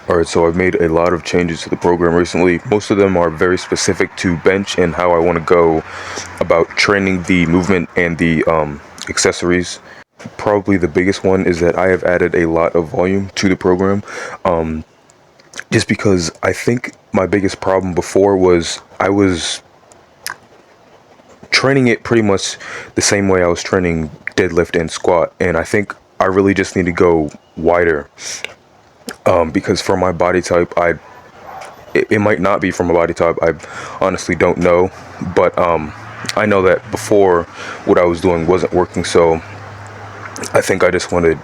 Alright, so I've made a lot of changes to the program recently. Most of them are very specific to bench and how I want to go about training the movement and the accessories. Probably the biggest one is that I have added a lot of volume to the program. Just because I think my biggest problem before was I was training it pretty much the same way I was training deadlift and squat, and I think I really just need to go wider. Because for my body type, it might not be for my body type. I honestly don't know, but I know that before what I was doing wasn't working, so I think I just want to,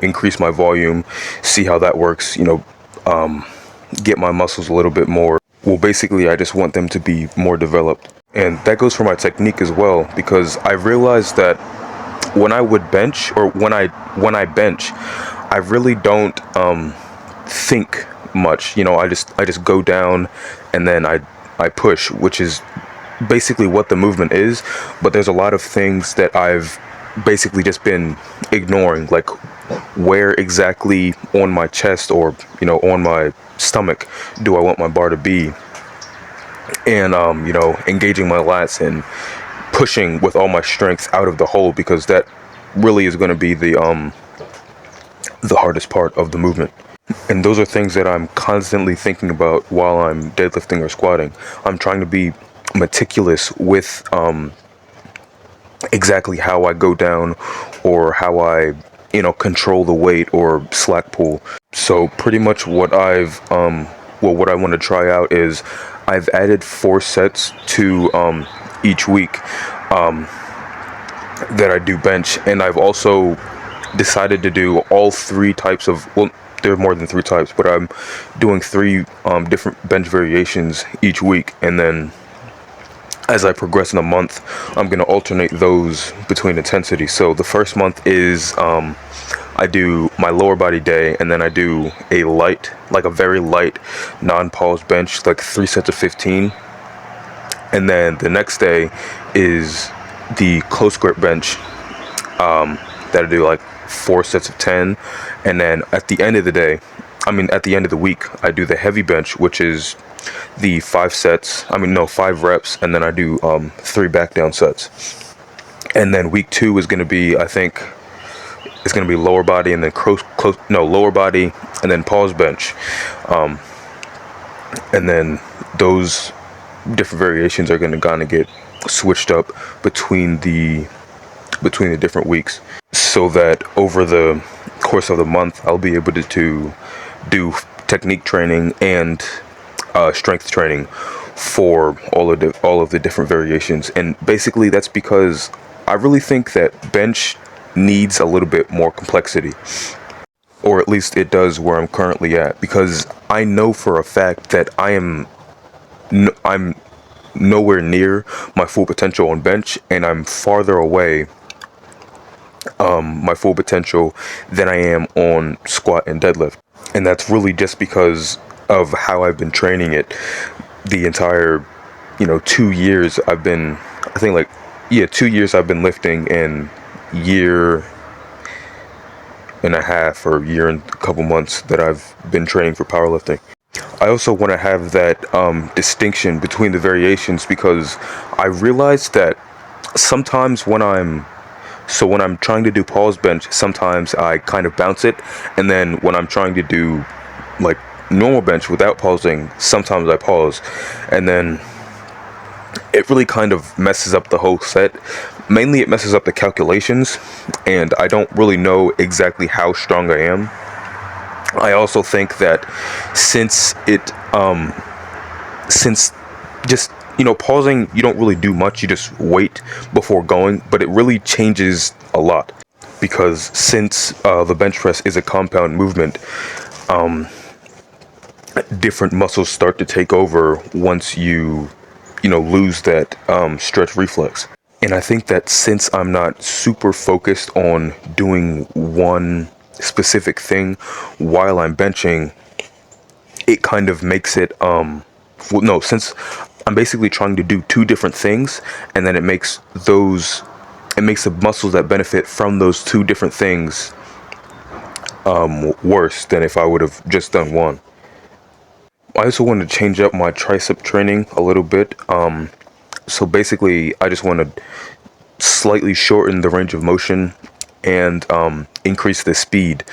increase my volume, see how that works. Get my muscles a little bit more. Well, basically, I just want them to be more developed, and that goes for my technique as well. Because I realized that when I would bench, or when I bench, I really don't think much. I just go down and then I push, which is basically what the movement is. But there's a lot of things that I've basically just been ignoring, like where exactly on my chest or on my stomach do I want my bar to be, and engaging my lats and pushing with all my strength out of the hole, because that really is going to be the hardest part of the movement. And those are things that I'm constantly thinking about while I'm deadlifting or squatting. I'm trying to be meticulous with exactly how I go down, or how I control the weight or slack pull. So pretty much what what I want to try out is I've added 4 sets to each week that I do bench, and I've also decided to do all 3 types of, well, there are more than 3 types, but I'm doing 3 different bench variations each week, and then as I progress in a month, I'm going to alternate those between intensity. So the first month is I do my lower body day, and then I do a light, like a very light non-pause bench, like 3 sets of 15. And then the next day is the close grip bench that I do like 4 sets of 10. And then at the end of the week, I do the heavy bench, which is the 5 reps, and then I do 3 back down sets. And then week 2 is going to be, I think it's going to be lower body, and then lower body and then pause bench. And then those different variations are going to kind of get switched up between the different weeks, so that over the course of the month I'll be able to do technique training and strength training for all of the different variations. And basically that's because I really think that bench needs a little bit more complexity, or at least it does where I'm currently at, because I know for a fact that I'm nowhere near my full potential on bench, and I'm farther away my full potential than I am on squat and deadlift. And that's really just because of how I've been training it the entire 2 years. I've been, I think, 2 years I've been lifting, and year and a half or year and a couple months that I've been training for powerlifting. I also want to have that distinction between the variations, because I realized that sometimes when I'm trying to do pause bench, sometimes I kind of bounce it, and then when I'm trying to do like normal bench without pausing, sometimes I pause, and then it really kind of messes up the whole set. Mainly it messes up the calculations, and I don't really know exactly how strong I am. I also think that since just pausing, you don't really do much, you just wait before going, but it really changes a lot, because since the bench press is a compound movement, different muscles start to take over once you lose that stretch reflex. And I think that since I'm not super focused on doing one specific thing while I'm benching, it kind of makes it since I'm basically trying to do 2 different things, and then it makes the muscles that benefit from those 2 different things worse than if I would have just done one. I also want to change up my tricep training a little bit. So basically, I just want to slightly shorten the range of motion and increase the speed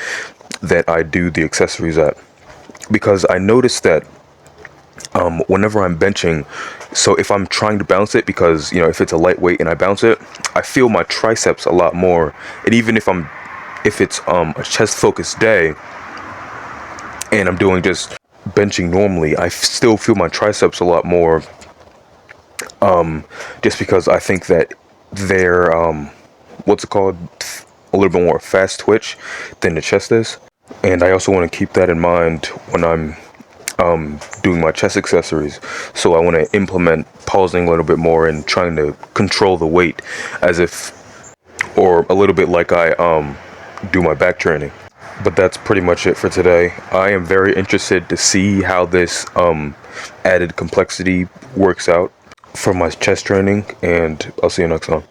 that I do the accessories at. Because I noticed that whenever I'm benching, so if I'm trying to bounce it, because if it's a lightweight and I bounce it, I feel my triceps a lot more. And even if it's a chest focused day and I'm doing just benching normally, I still feel my triceps a lot more, just because I think that they're what's it called, a little bit more fast twitch than the chest is. And I also want to keep that in mind when I'm doing my chest accessories. So I want to implement pausing a little bit more and trying to control the weight, as if, or a little bit like I do my back training. But that's pretty much it for today. I am very interested to see how this added complexity works out for my chest training, and I'll see you next time.